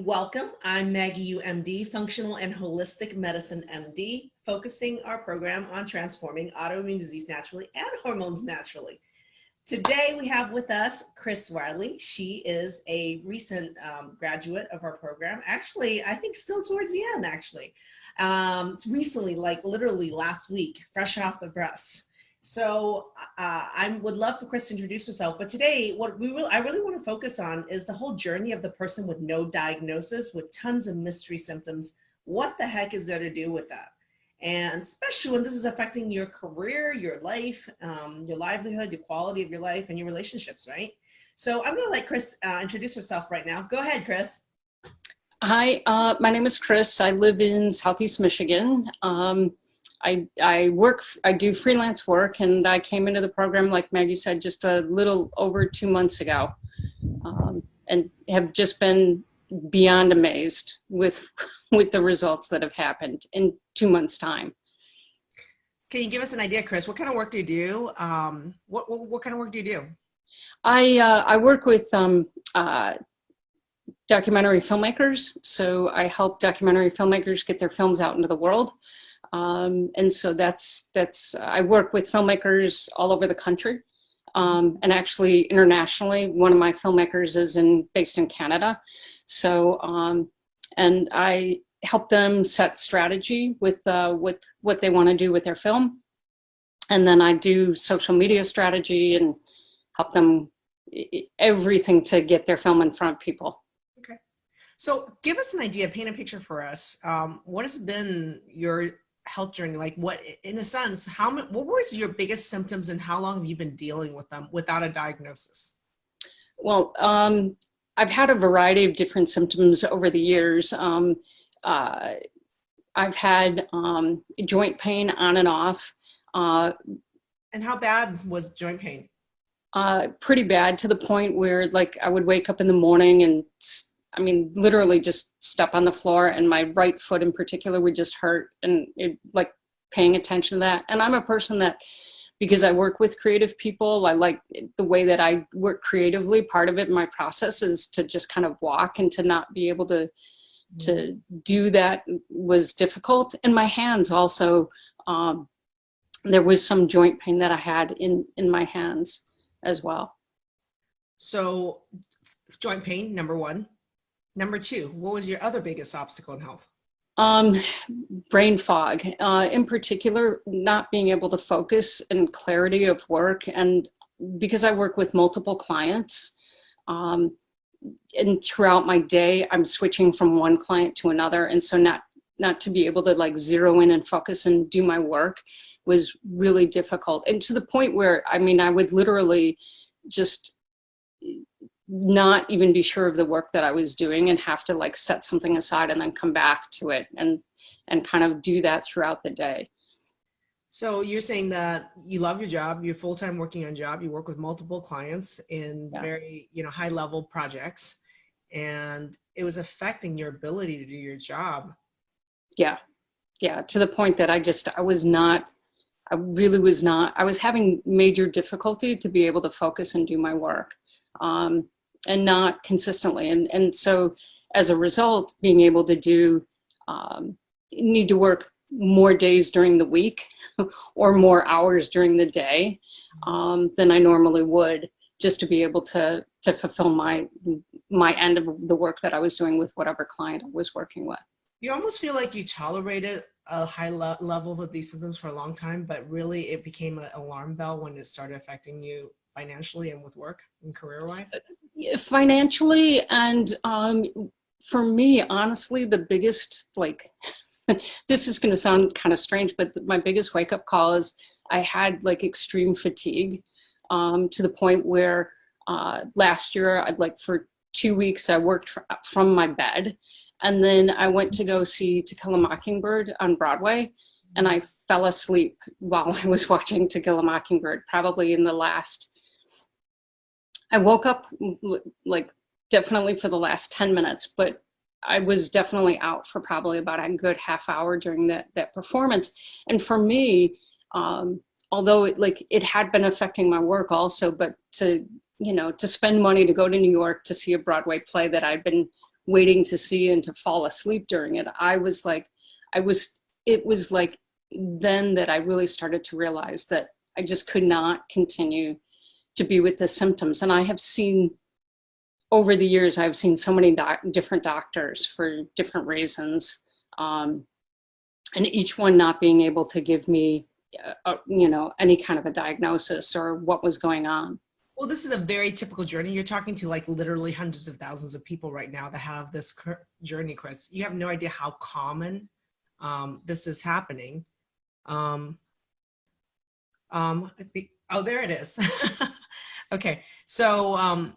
Welcome. I'm Maggie Yu M.D, Functional and Holistic Medicine M.D, focusing our program on transforming autoimmune disease naturally and hormones naturally. Today we have with us Chris Wiley. She is a recent graduate of our program. Actually, I think still towards the end, actually. Recently, like literally last week, fresh off the press. So I would love for Chris to introduce herself, but today what I really want to focus on is the whole journey of the person with no diagnosis with tons of mystery symptoms. What the heck is there to do with that? And especially when this is affecting your career, your life, your livelihood, your quality of your life, and your relationships, right? So I'm gonna let Chris introduce herself right now. Go ahead, Chris. Hi, my name is Chris. I live in Southeast Michigan. I do freelance work, and I came into the program, like Maggie said, just a little over 2 months ago, and have just been beyond amazed with the results that have happened in 2 months' time. Can you give us an idea, Chris? What kind of work do you do? What kind of work do you do? I work with documentary filmmakers, so I help documentary filmmakers get their films out into the world. And so I work with filmmakers all over the country, and actually internationally. One of my filmmakers is based in Canada. So, and I help them set strategy with what they want to do with their film. And then I do social media strategy and help them everything to get their film in front of people. Okay. So give us an idea, paint a picture for us. What has been your health journey? Like what, in a sense, what was your biggest symptoms and how long have you been dealing with them without a diagnosis? Well, I've had a variety of different symptoms over the years. I've had joint pain on and off. And how bad was joint pain? Pretty bad, to the point where like I would wake up in the morning and literally just step on the floor, and my right foot in particular would just hurt, and like paying attention to that. And I'm a person that, because I work with creative people, I like the way that I work creatively. Part of it in my process is to just kind of walk, and to not be able to do that was difficult. And my hands also, there was some joint pain that I had in my hands as well. So joint pain, number one. Number two, what was your other biggest obstacle in health? Brain fog, in particular, not being able to focus and clarity of work. And because I work with multiple clients, and throughout my day, I'm switching from one client to another. And so not to be able to like zero in and focus and do my work was really difficult. And to the point where, I would literally just not even be sure of the work that I was doing, and have to like set something aside and then come back to it and kind of do that throughout the day. So you're saying that you love your job, you're full-time working on a job, you work with multiple clients in very, high level projects, and it was affecting your ability to do your job. Yeah, to the point that I was having major difficulty to be able to focus and do my work. And not consistently. And so as a result, being able to need to work more days during the week or more hours during the day than I normally would, just to be able to fulfill my end of the work that I was doing with whatever client I was working with. You almost feel like you tolerated a high level of these symptoms for a long time, but really it became an alarm bell when it started affecting you financially and with work and career-wise? Financially, and for me, honestly, the biggest, this is going to sound kind of strange, but my biggest wake-up call is I had like extreme fatigue, to the point where last year, for 2 weeks, I worked from my bed. And then I went to go see To Kill a Mockingbird on Broadway, and I fell asleep while I was watching To Kill a Mockingbird, probably I woke up like definitely for the last 10 minutes, but I was definitely out for probably about a good half hour during that performance. And for me, although it had been affecting my work also, but to spend money to go to New York to see a Broadway play that I'd been waiting to see and to fall asleep during it. It was like then that I really started to realize that I just could not continue to be with the symptoms. And I have seen, over the years, I've seen so many different doctors for different reasons. And each one not being able to give me, any kind of a diagnosis or what was going on. Well, this is a very typical journey. You're talking to like literally hundreds of thousands of people right now that have this journey, Chris. You have no idea how common this is happening. Oh, there it is. Okay, so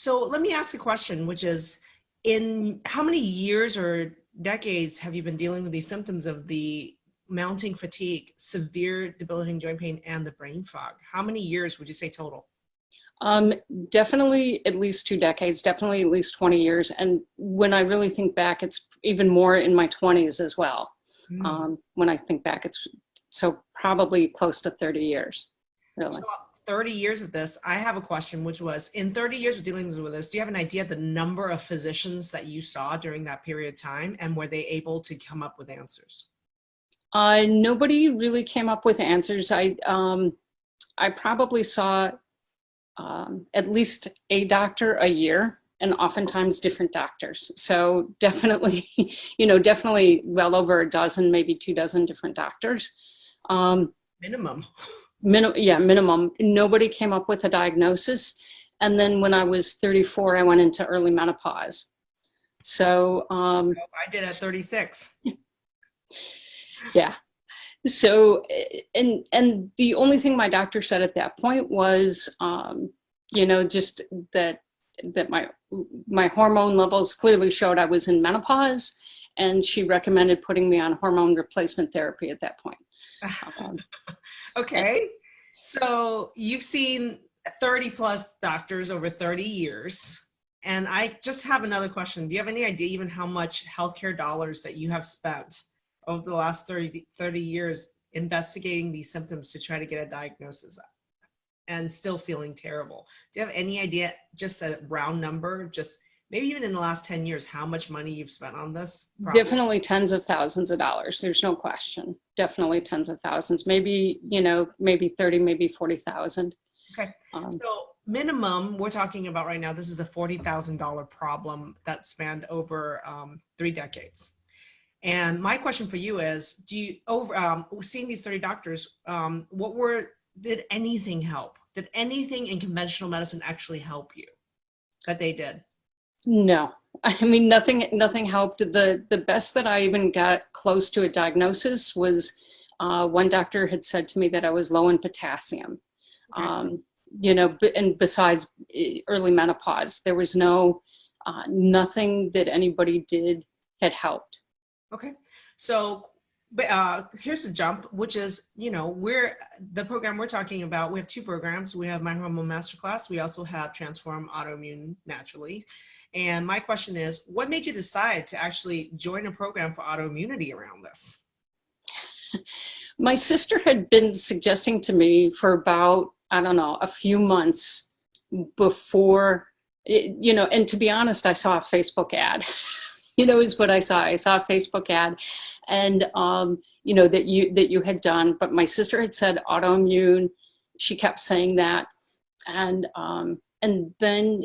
let me ask a question, which is, in how many years or decades have you been dealing with these symptoms of the mounting fatigue, severe debilitating joint pain, and the brain fog? How many years would you say total? Definitely at least 2 decades, definitely at least 20 years. And when I really think back, it's even more in my 20s as well. When I think back, it's so probably close to 30 years, really. So 30 years of this, I have a question, which was, in 30 years of dealing with this, do you have an idea of the number of physicians that you saw during that period of time, and were they able to come up with answers? Nobody really came up with answers. I probably saw at least a doctor a year, and oftentimes different doctors. So definitely, definitely well over a dozen, maybe 2 dozen different doctors. Minimum. Minimum. Nobody came up with a diagnosis. And then when I was 34, I went into early menopause. So I did at 36. Yeah. So, and the only thing my doctor said at that point was, just that my hormone levels clearly showed I was in menopause, and she recommended putting me on hormone replacement therapy at that point. Okay. So you've seen 30 plus doctors over 30 years. And I just have another question. Do you have any idea even how much healthcare dollars that you have spent over the last 30 years investigating these symptoms to try to get a diagnosis and still feeling terrible? Do you have any idea, just a round number, just maybe even in the last 10 years, how much money you've spent on this problem? Definitely tens of thousands of dollars. There's no question. Definitely tens of thousands, maybe 30, maybe 40,000. Okay. So minimum, we're talking about right now, this is a $40,000 problem that spanned over 3 decades. And my question for you is, seeing these 30 doctors, did anything help? Did anything in conventional medicine actually help you that they did? No, I mean, nothing helped. The best that I even got close to a diagnosis was one doctor had said to me that I was low in potassium. Okay. And besides early menopause, there was nothing that anybody did had helped. Okay. So here's a jump, which is, the program we're talking about, we have 2 programs. We have My Hormone Masterclass. We also have Transform Autoimmune Naturally. And my question is, what made you decide to actually join a program for autoimmunity around this? My sister had been suggesting to me for about, I don't know, a few months before, and to be honest, I saw a Facebook ad. Is what I saw. I saw a Facebook ad, and that you had done. But my sister had said autoimmune. She kept saying that, and then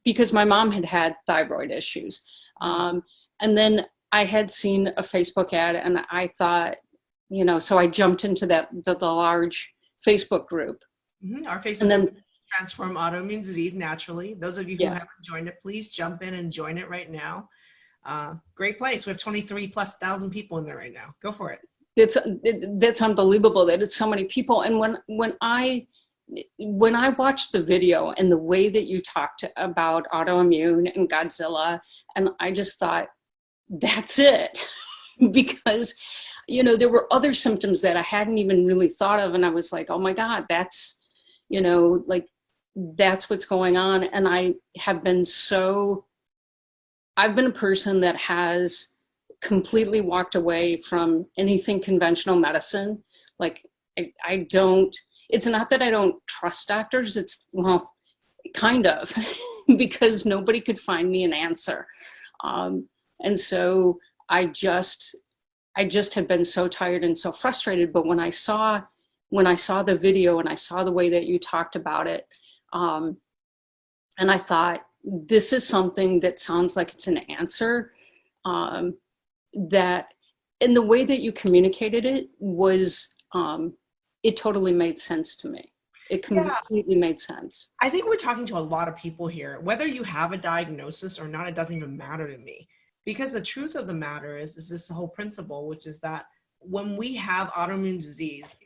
because my mom had thyroid issues, and then I had seen a Facebook ad, and I thought, so I jumped into the large Facebook group. Mm-hmm. Our Facebook group, Transform Autoimmune Disease Naturally. Those of you who haven't joined it, please jump in and join it right now. Great place. We have 23,000+ people in there right now. Go for it. That's unbelievable that it's so many people. And when I watched the video and the way that you talked about autoimmune and Godzilla, and I just thought, that's it. Because, there were other symptoms that I hadn't even really thought of. And I was like, oh my God, that's, that's what's going on. And I've been a person that has completely walked away from anything conventional medicine. Like I don't, it's not that I don't trust doctors. It's, kind of, because nobody could find me an answer. And so I just had been so tired and so frustrated. But when I saw the video and I saw the way that you talked about it, and I thought, this is something that sounds like it's an answer, that in the way that you communicated it was, it totally made sense to me. It completely made sense. I think we're talking to a lot of people here. Whether you have a diagnosis or not, it doesn't even matter to me. Because the truth of the matter is this whole principle, which is that when we have autoimmune disease,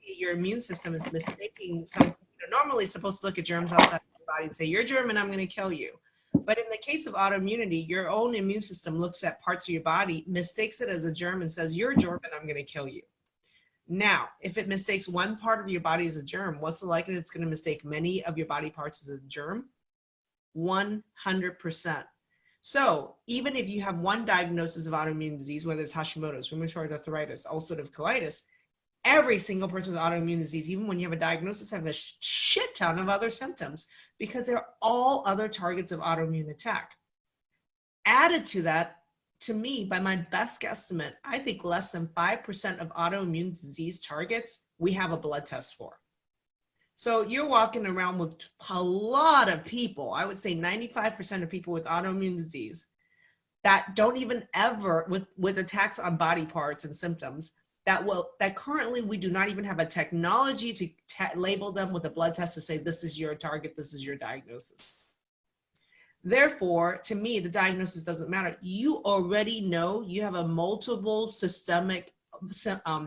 your immune system is mistaking something. Normally it's supposed to look at germs outside your body and say, you're germ and I'm going to kill you. But in the case of autoimmunity, your own immune system looks at parts of your body, mistakes it as a germ and says, you're a germ and I'm going to kill you. Now, if it mistakes one part of your body as a germ, what's the likelihood it's going to mistake many of your body parts as a germ? 100%. So even if you have one diagnosis of autoimmune disease, whether it's Hashimoto's, rheumatoid arthritis, ulcerative colitis, every single person with autoimmune disease, even when you have a diagnosis, have a shit ton of other symptoms because they're all other targets of autoimmune attack. Added to that, to me, by my best guesstimate, I think less than 5% of autoimmune disease targets we have a blood test for. So you're walking around with a lot of people, I would say 95% of people with autoimmune disease that don't even ever, with attacks on body parts and symptoms, that currently we do not even have a technology to label them with a blood test to say, this is your target, this is your diagnosis. Therefore, to me, the diagnosis doesn't matter. You already know you have a multiple systemic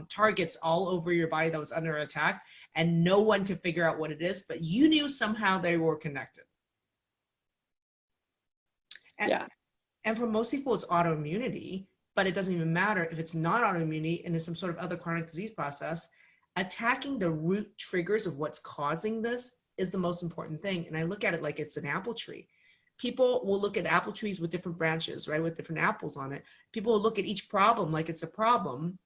targets all over your body that was under attack, and no one can figure out what it is, but you knew somehow they were connected. And for most people, it's autoimmunity, but it doesn't even matter if it's not autoimmunity and it's some sort of other chronic disease process. Attacking the root triggers of what's causing this is the most important thing. And I look at it like it's an apple tree. People will look at apple trees with different branches, right, with different apples on it. People will look at each problem like it's a problem.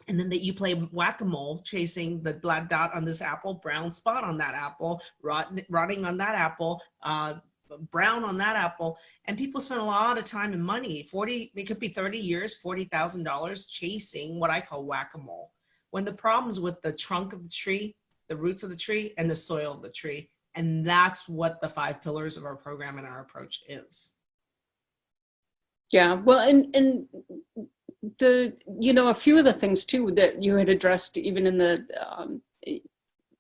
And then you play whack-a-mole, chasing the black dot on this apple, brown spot on that apple, rotting on that apple, brown on that apple. And people spend a lot of time and money, it could be 30 years, $40,000 chasing what I call whack-a-mole. When the problem's with the trunk of the tree, the roots of the tree, and the soil of the tree. And that's what the 5 pillars of our program and our approach is. Yeah, well, and a few of the things too that you had addressed even in the,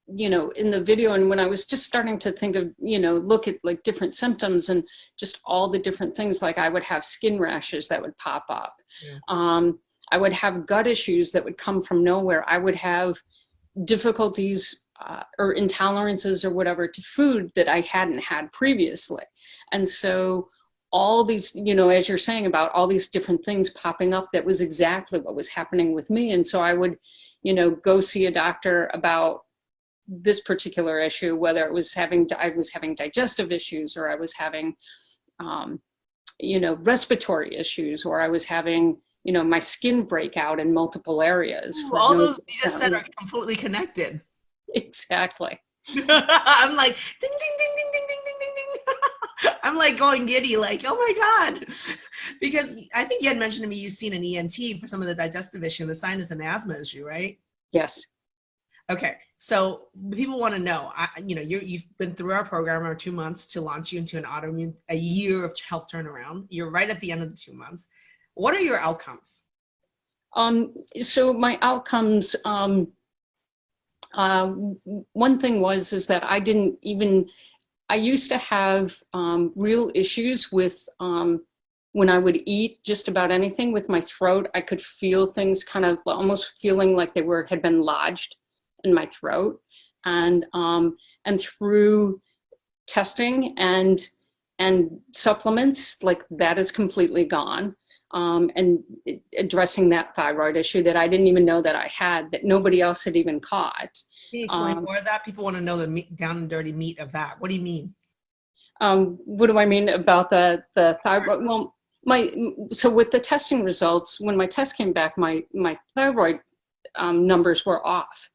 in the video, and when I was just starting to think of, look at like different symptoms and just all the different things, like I would have skin rashes that would pop up. Yeah. I would have gut issues that would come from nowhere. I would have difficulties or intolerances or whatever to food that I hadn't had previously. And so all these, as you're saying about all these different things popping up, that was exactly what was happening with me. And so I would, go see a doctor about this particular issue, whether it was I was having digestive issues, or I was having, respiratory issues, or I was having, my skin break out in multiple areas. Ooh, all those you just said are completely connected. Exactly. I'm like, ding, ding, ding, ding, ding, ding, ding, ding, ding. I'm like going giddy, like, oh my God. Because I think you had mentioned to me, you've seen an ENT for some of the digestive issue, the sinus and asthma issue, right? Yes. Okay. So people want to know, you've been through our program for 2 months to launch you into a year of health turnaround. You're right at the end of the 2 months. What are your outcomes? So my outcomes, one thing is that I used to have real issues with when I would eat just about anything with my throat. I could feel things kind of almost feeling like they had been lodged in my throat, and through testing and supplements, like that is completely gone. And addressing that thyroid issue that I didn't even know that I had, that nobody else had even caught. Can you explain more of that? People want to know the down and dirty meat of that. What do you mean? What do I mean about the thyroid? Well, so with the testing results, when my test came back, my thyroid numbers were off,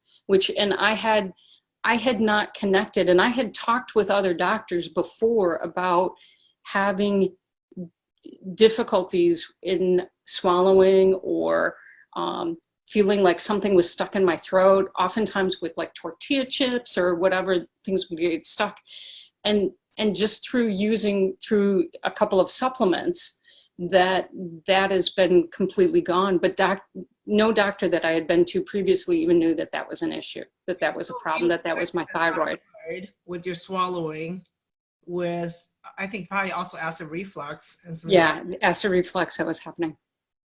and I had I had not connected, and I had talked with other doctors before about having difficulties in swallowing or feeling like something was stuck in my throat, oftentimes with like tortilla chips or whatever, things would get stuck. And just through a couple of supplements, that has been completely gone. But no doctor that I had been to previously even knew that that was an issue, that was a problem, that was my thyroid. With your swallowing was, I think, probably also acid reflux. Yeah, acid reflux that was happening.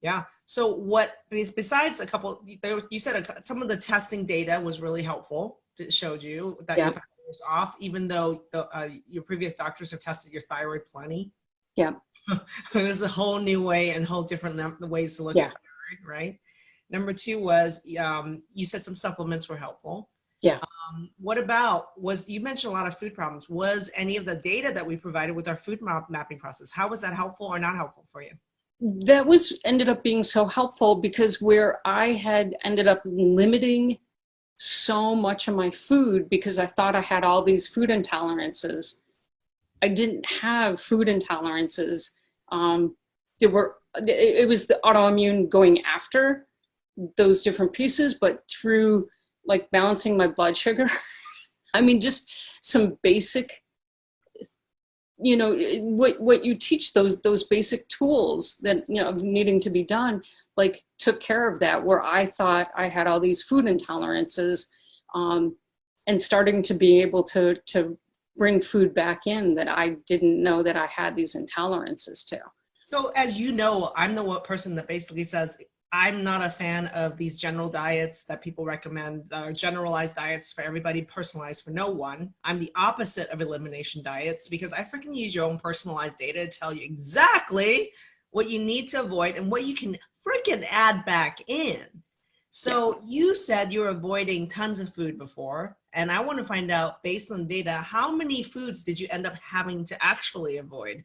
Yeah. So what, besides a couple, you said some of the testing data was really helpful. It showed you that your thyroid was off, even though your previous doctors have tested your thyroid plenty. Yeah. There's a whole new way and whole different ways to look at thyroid, right? Number two was, you said some supplements were helpful. Yeah. What about, you mentioned a lot of food problems. Was any of the data that we provided with our food mapping process, how was that helpful or not helpful for you? That ended up being so helpful, because where I had ended up limiting so much of my food because I thought I had all these food intolerances, I didn't have food intolerances. It was the autoimmune going after those different pieces, but through like balancing my blood sugar, I mean, just some basic, you know, what you teach, those basic tools that, you know, needing to be done, like took care of that, where I thought I had all these food intolerances, and starting to be able to bring food back in that I didn't know that I had these intolerances to. So as you know, I'm the one person that basically says, I'm not a fan of these general diets that people recommend, generalized diets for everybody, personalized for no one. I'm the opposite of elimination diets, because I freaking use your own personalized data to tell you exactly what you need to avoid and what you can freaking add back in. So you said you're avoiding tons of food before, and I want to find out, based on data, how many foods did you end up having to actually avoid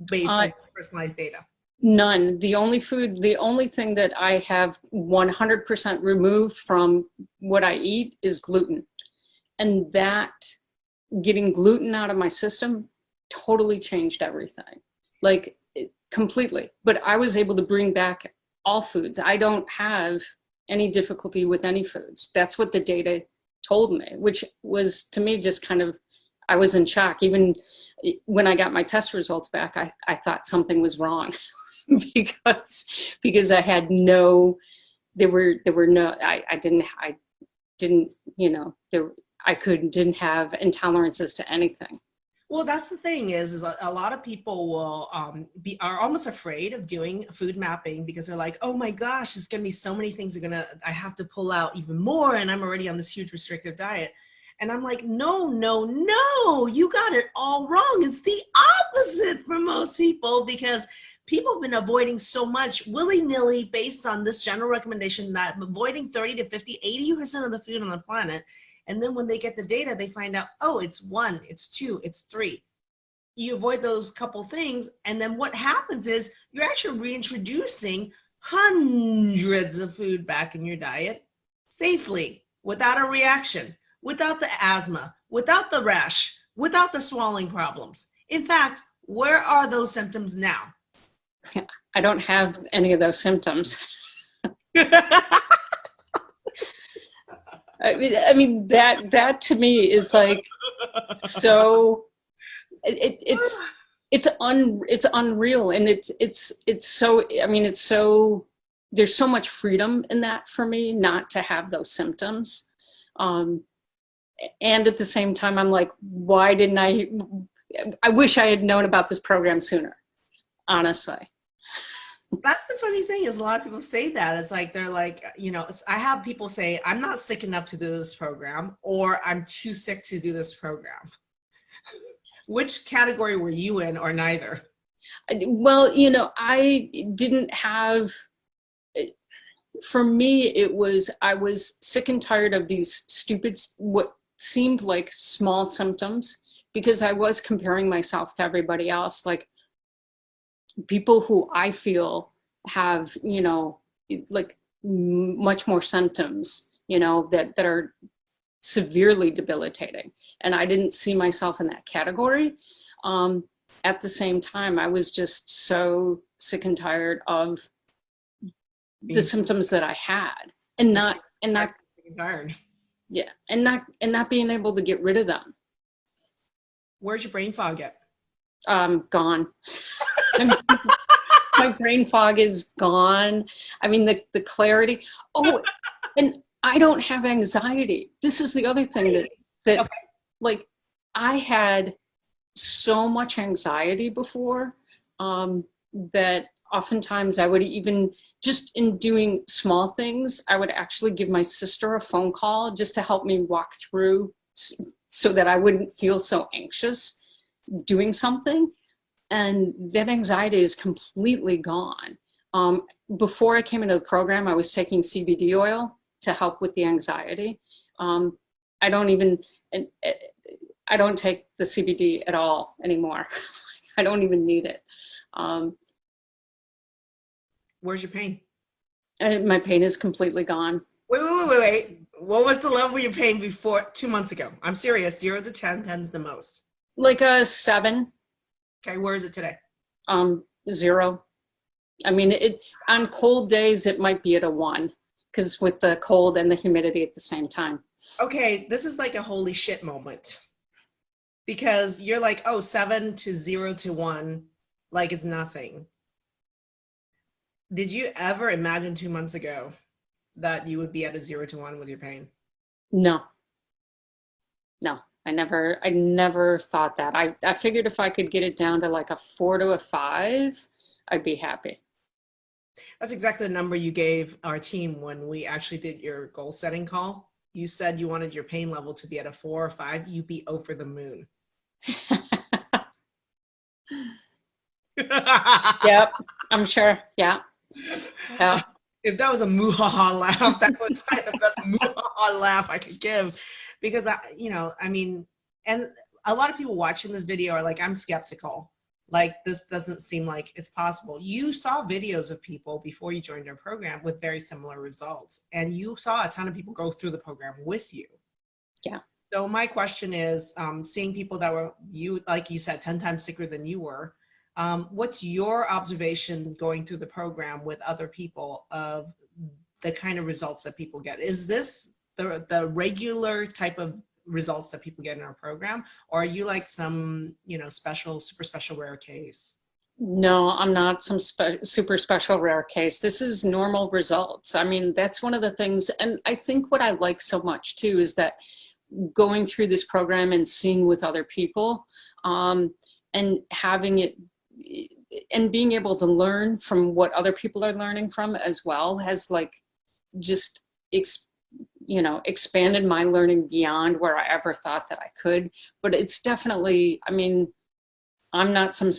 based on personalized data? None. The only thing that I have 100% removed from what I eat is gluten. And that, getting gluten out of my system, totally changed everything. Like, completely. But I was able to bring back all foods. I don't have any difficulty with any foods. That's what the data told me, which was, to me, just kind of, I was in shock. Even when I got my test results back, I thought something was wrong. because I had no, there were no, I didn't, you know, didn't have intolerances to anything. Well, that's the thing is a lot of people will are almost afraid of doing food mapping, because they're like, oh my gosh, there's gonna be so many things I have to pull out even more, and I'm already on this huge restrictive diet. And I'm like, no, you got it all wrong. It's the opposite for most people, because people have been avoiding so much willy-nilly based on this general recommendation that I'm avoiding 30 to 50, 80% of the food on the planet. And then when they get the data, they find out, oh, it's 1, it's 2, it's 3. You avoid those couple things, and then what happens is you're actually reintroducing hundreds of food back in your diet safely, without a reaction, without the asthma, without the rash, without the swallowing problems. In fact, where are those symptoms now? I don't have any of those symptoms. I mean that to me is like, so it's unreal, and it's so, I mean, it's so, there's so much freedom in that for me not to have those symptoms. And at the same time, I'm like, why didn't I wish I had known about this program sooner, honestly. That's the funny thing, is a lot of people say that. It's like, they're like, you know, I have people say, I'm not sick enough to do this program, or I'm too sick to do this program. Which category were you in, or neither? Well, you know, I didn't have, for me, it was, I was sick and tired of these stupid, what seemed like small symptoms, because I was comparing myself to everybody else. Like, people who I feel have, you know, like much more symptoms, you know, that are severely debilitating. And I didn't see myself in that category. At the same time, I was just so sick and tired of the symptoms that I had, and not tired. Yeah, and not being able to get rid of them. Where's your brain fog at? Gone. My brain fog is gone. I mean, the clarity. Oh, and I don't have anxiety. This is the other thing that Okay. like, I had so much anxiety before, that oftentimes I would even, just in doing small things, I would actually give my sister a phone call just to help me walk through so that I wouldn't feel so anxious doing something. And that anxiety is completely gone. Before I came into the program, I was taking CBD oil to help with the anxiety. I don't take the CBD at all anymore. I don't even need it. Where's your pain? My pain is completely gone. Wait. What was the level of your pain before 2 months ago? I'm serious. 0 to 10, 10's the most. Like a 7. Okay, where is it today? 0. I mean, on cold days, it might be at a 1, because with the cold and the humidity at the same time. Okay, this is like a holy shit moment. Because you're like, oh, 7 to 0 to 1, like it's nothing. Did you ever imagine 2 months ago that you would be at a 0 to 1 with your pain? No, I never thought that. I figured if I could get it down to like a 4 to a 5, I'd be happy. That's exactly the number you gave our team when we actually did your goal setting call. You said you wanted your pain level to be at a 4 or 5. You'd be over the moon. Yep, I'm sure. Yeah. If that was a moo-ha-ha laugh, that was probably the best moo-ha-ha laugh I could give, because and a lot of people watching this video are like, I'm skeptical. Like, this doesn't seem like it's possible. You saw videos of people before you joined our program with very similar results, and you saw a ton of people go through the program with you. Yeah. So my question is, seeing people that were, like you said, 10 times sicker than you were, what's your observation going through the program with other people of the kind of results that people get? Is this the regular type of results that people get in our program, or are you like some, super special rare case? No, I'm not some super special rare case. This is normal results. I mean, that's one of the things. And I think what I like so much too is that going through this program and seeing with other people, and having it, and being able to learn from what other people are learning from as well, has like just expanded my learning beyond where I ever thought that I could. But it's definitely, I mean, I'm not some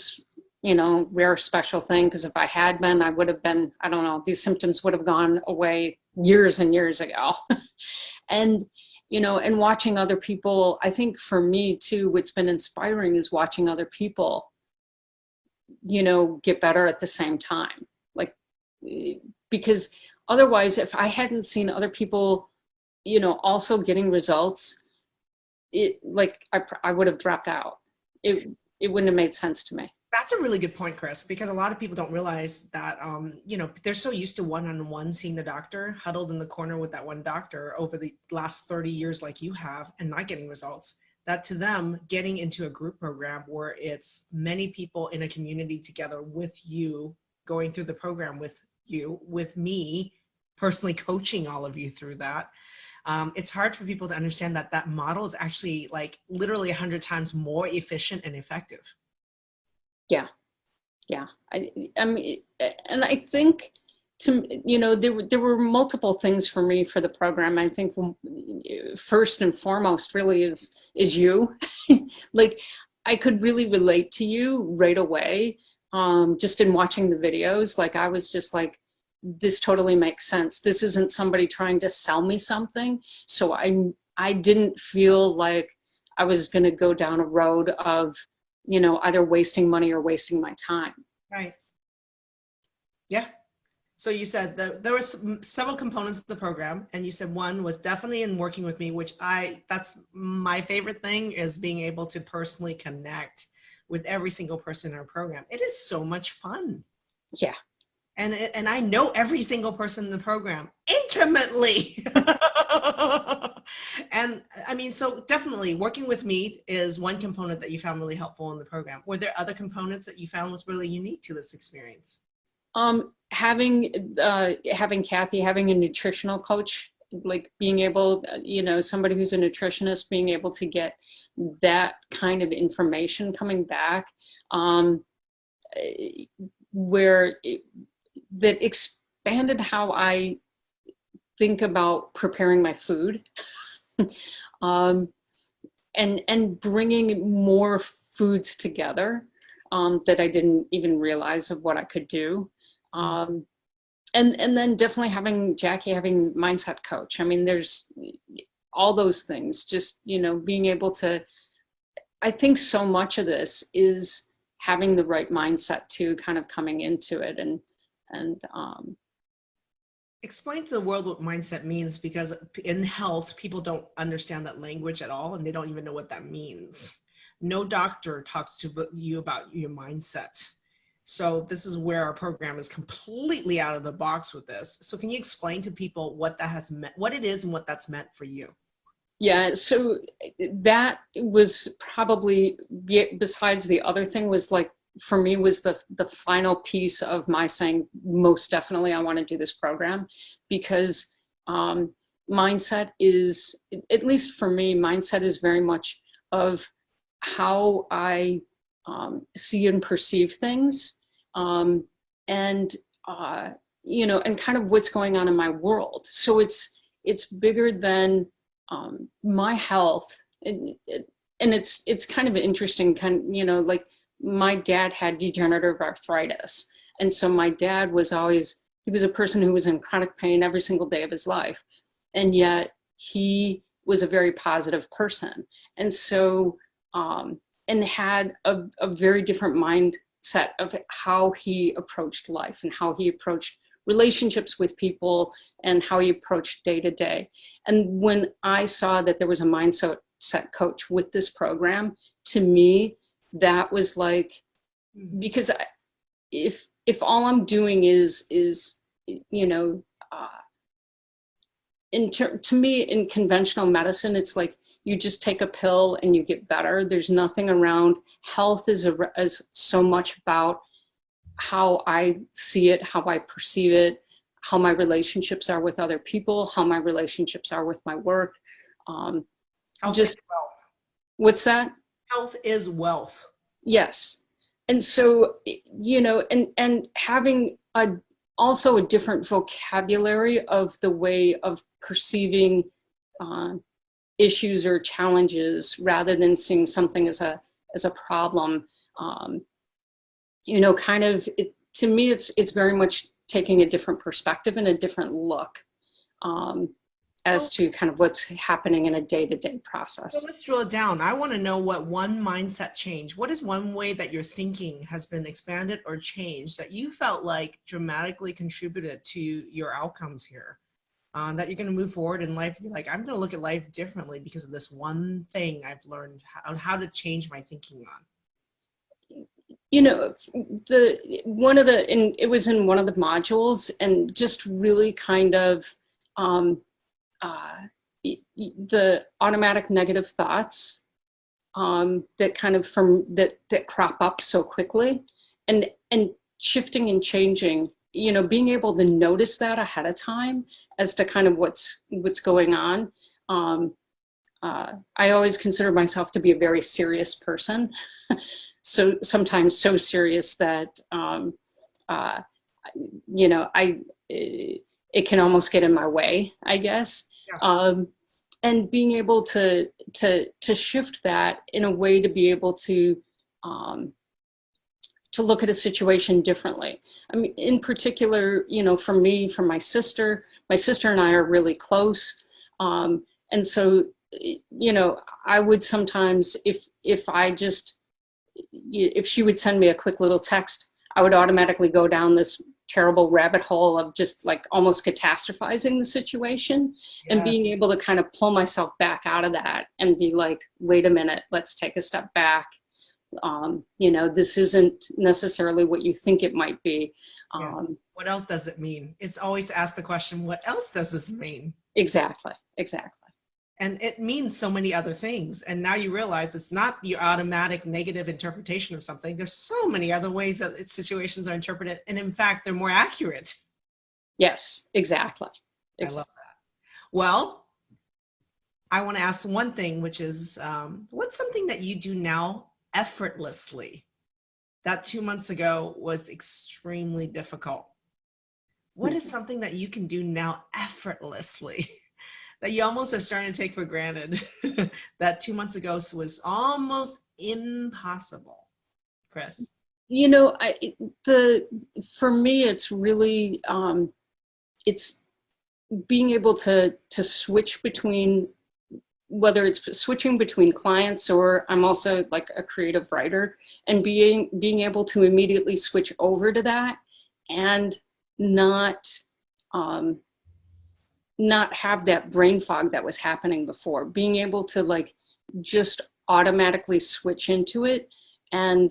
rare special thing, because if I had been, I would have been, I don't know, these symptoms would have gone away years and years ago. And and watching other people, I think for me too, what's been inspiring is watching other people get better at the same time. Like, because otherwise, if I hadn't seen other people, also getting results, I would have dropped out. It wouldn't have made sense to me. That's a really good point, Chris, because a lot of people don't realize that, they're so used to one-on-one seeing the doctor, huddled in the corner with that one doctor over the last 30 years like you have, and not getting results, that to them, getting into a group program where it's many people in a community together with you, going through the program with you, with me, personally coaching all of you through that, it's hard for people to understand that that model is actually like literally 100 times more efficient and effective. Yeah. I mean, and I think there were multiple things for me for the program. I think first and foremost really is you. Like, I could really relate to you right away, just in watching the videos. Like, I was just like, this totally makes sense. This isn't somebody trying to sell me something. So I didn't feel like I was going to go down a road of either wasting money or wasting my time. Right. Yeah. So you said that there were several components of the program, and you said one was definitely in working with me, which that's my favorite thing, is being able to personally connect with every single person in our program. It is so much fun. Yeah. And I know every single person in the program intimately. And I mean, so definitely working with me is one component that you found really helpful in the program. Were there other components that you found was really unique to this experience? Having Kathy, having a nutritional coach, like being able, somebody who's a nutritionist, being able to get that kind of information coming back, that expanded how I think about preparing my food, and bringing more foods together that I didn't even realize of what I could do. And then definitely having Jackie, having mindset coach. I mean, there's all those things, just, being able to, I think so much of this is having the right mindset too, kind of coming into it. And explain to the world what mindset means, because in health, people don't understand that language at all, and they don't even know what that means. No doctor talks to you about your mindset. So this is where our program is completely out of the box with this. So can you explain to people what that has meant, what it is and what that's meant for you? Yeah, so that was probably, besides the other thing, was like, for me, was the final piece of my saying, most definitely I want to do this program, because mindset is, at least for me, mindset is very much of how I see and perceive things, and and kind of what's going on in my world. So it's bigger than my health, and it's kind of interesting, like my dad had degenerative arthritis, and so my dad was always, he was a person who was in chronic pain every single day of his life, and yet he was a very positive person, and so and had a very different mindset of how he approached life and how he approached relationships with people and how he approached day to day. And when I saw that there was a mindset coach with this program, to me, that was like, because if all I'm doing is to me, in conventional medicine, it's like you just take a pill and you get better. There's nothing around. Health is so much about how I see it, how I perceive it, how my relationships are with other people, how my relationships are with my work. Health just is wealth. What's that? Health is wealth. Yes. And so, and having also a different vocabulary of the way of perceiving issues or challenges, rather than seeing something as a problem. Kind of, to me, it's very much taking a different perspective and a different look as to kind of what's happening in a day-to-day process. So let's drill it down. I want to know what one mindset change, what is one way that your thinking has been expanded or changed that you felt like dramatically contributed to your outcomes here? That you're going to move forward in life, you're like, I'm going to look at life differently because of this one thing I've learned how to change my thinking on. It was in one of the modules, and just really kind of the automatic negative thoughts that kind of that crop up so quickly, and shifting and changing, being able to notice that ahead of time as to kind of what's going on. I always consider myself to be a very serious person. So sometimes so serious that, it can almost get in my way, I guess. Yeah. And being able to shift that in a way to be able to look at a situation differently. I mean, in particular, for me, for my sister and I are really close. And so, I would sometimes, if she would send me a quick little text, I would automatically go down this terrible rabbit hole of just like almost catastrophizing the situation. And being able to kind of pull myself back out of that and be like, wait a minute, let's take a step back. You know, this isn't necessarily what you think it might be. What else does it mean? It's always to ask the question, what else does this mean? Exactly. And it means so many other things. And now you realize it's not your automatic negative interpretation of something. There's so many other ways that situations are interpreted. And in fact, they're more accurate. Yes, exactly. I love that. Well, I want to ask one thing, which is, what's something that you do now effortlessly that 2 months ago was extremely difficult? What is something that you can do now effortlessly that you almost are starting to take for granted that 2 months ago was almost impossible? Chris? You know, for me, it's really, it's being able to switch between, whether it's switching between clients, or I'm also like a creative writer, and being able to immediately switch over to that and not have that brain fog that was happening before. Being able to like just automatically switch into it and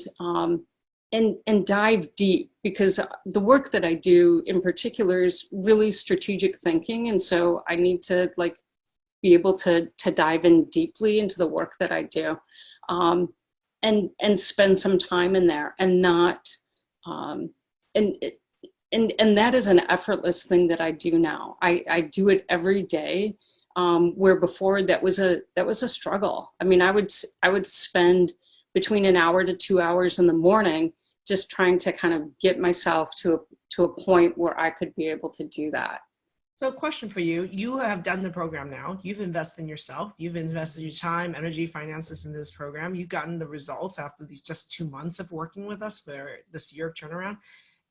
dive deep, because the work that I do in particular is really strategic thinking, and so I need to like be able to dive in deeply into the work that I do, and spend some time in there, and not and that is an effortless thing that I do now. I do it every day, where before that was a struggle. I mean, I would spend between an hour to 2 hours in the morning just trying to kind of get myself to a point where I could be able to do that. So question for you. You have done the program now. You've invested in yourself. You've invested your time, energy, finances in this program. You've gotten the results after these just 2 months of working with us for this year of turnaround.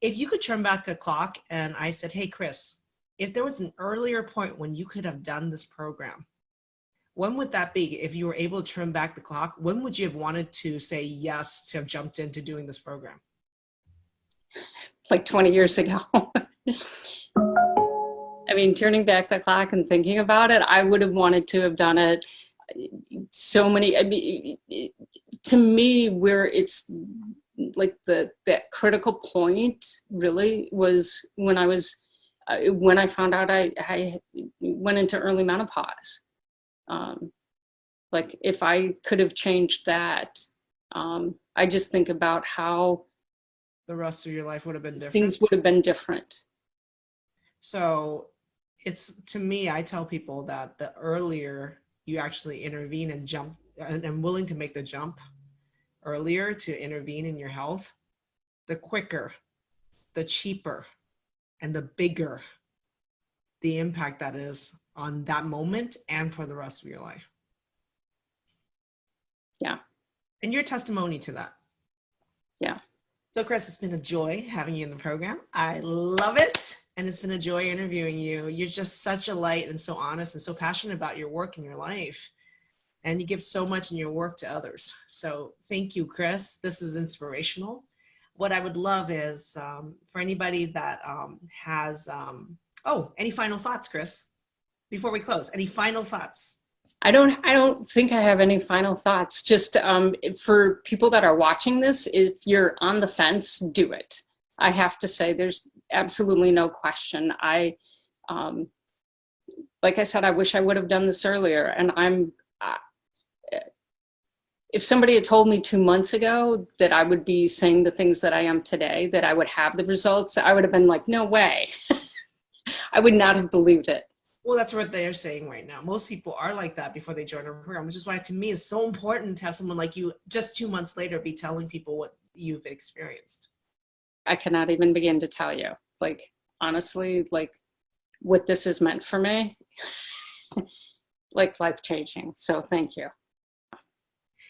If you could turn back the clock and I said, hey, Chris, if there was an earlier point when you could have done this program, when would that be? If you were able to turn back the clock, when would you have wanted to say yes to have jumped into doing this program? Like 20 years ago. I mean, turning back the clock and thinking about it, I would have wanted to have done it so many, I mean, to me, where it's like that critical point really was when I found out I went into early menopause. Like if I could have changed that, I just think about how the rest of your life would have been different. Things would have been different. So it's, to me, I tell people that the earlier you actually intervene and jump, and I'm willing to make the jump earlier to intervene in your health, the quicker, the cheaper, and the bigger the impact that is on that moment and for the rest of your life. Yeah. And your testimony to that. Yeah. So Chris, it's been a joy having you in the program. I love it. And it's been a joy interviewing you. You're just such a light and so honest and so passionate about your work and your life. And you give so much in your work to others. So thank you, Chris. This is inspirational. What I would love is for anybody that has, any final thoughts, Chris, before we close? Any final thoughts? I don't think I have any final thoughts. Just for people that are watching this, if you're on the fence, do it. I have to say, there's absolutely no question. Like I said, I wish I would have done this earlier. And if somebody had told me 2 months ago that I would be saying the things that I am today, that I would have the results, I would have been like, no way. I would not have believed it. Well, that's what they're saying right now. Most people are like that before they join our program, which is why to me it's so important to have someone like you just 2 months later be telling people what you've experienced. I cannot even begin to tell you, like, honestly, like what this has meant for me, like life-changing. So thank you.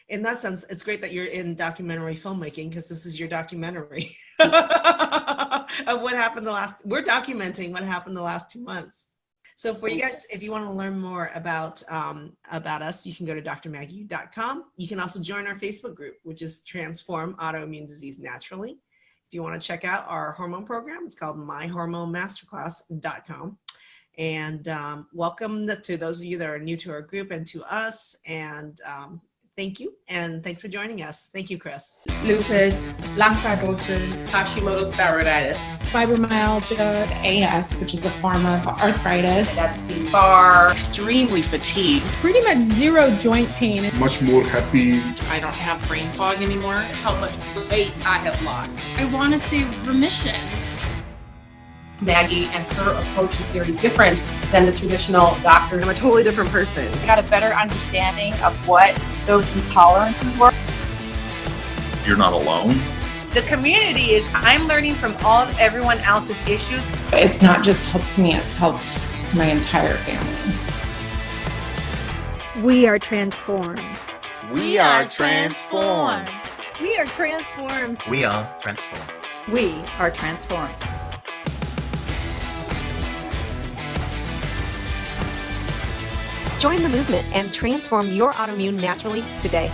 In that sense, it's great that you're in documentary filmmaking, because this is your documentary of what happened we're documenting what happened the last 2 months. So for you guys, if you want to learn more about us, you can go to drmaggieyu.com. You can also join our Facebook group, which is Transform Autoimmune Disease Naturally. If you want to check out our hormone program, it's called myhormonemasterclass.com. And welcome to those of you that are new to our group and to us. And thank you. And thanks for joining us. Thank you, Chris. Lupus, lung fibrosis, Hashimoto's thyroiditis, fibromyalgia, AS, which is a form of arthritis, Epstein-Barr, extremely fatigued. pretty much zero joint pain. Much more happy. I don't have brain fog anymore. How much weight I have lost. I want to see remission. Maggie and her approach is very different than the traditional doctor. I'm a totally different person. I got a better understanding of what those intolerances were. You're not alone. The community is, I'm learning from everyone else's issues. It's not just helped me, it's helped my entire family. We are transformed. We are transformed. We are transformed. We are transformed. We are transformed. Join the movement and transform your autoimmune naturally today.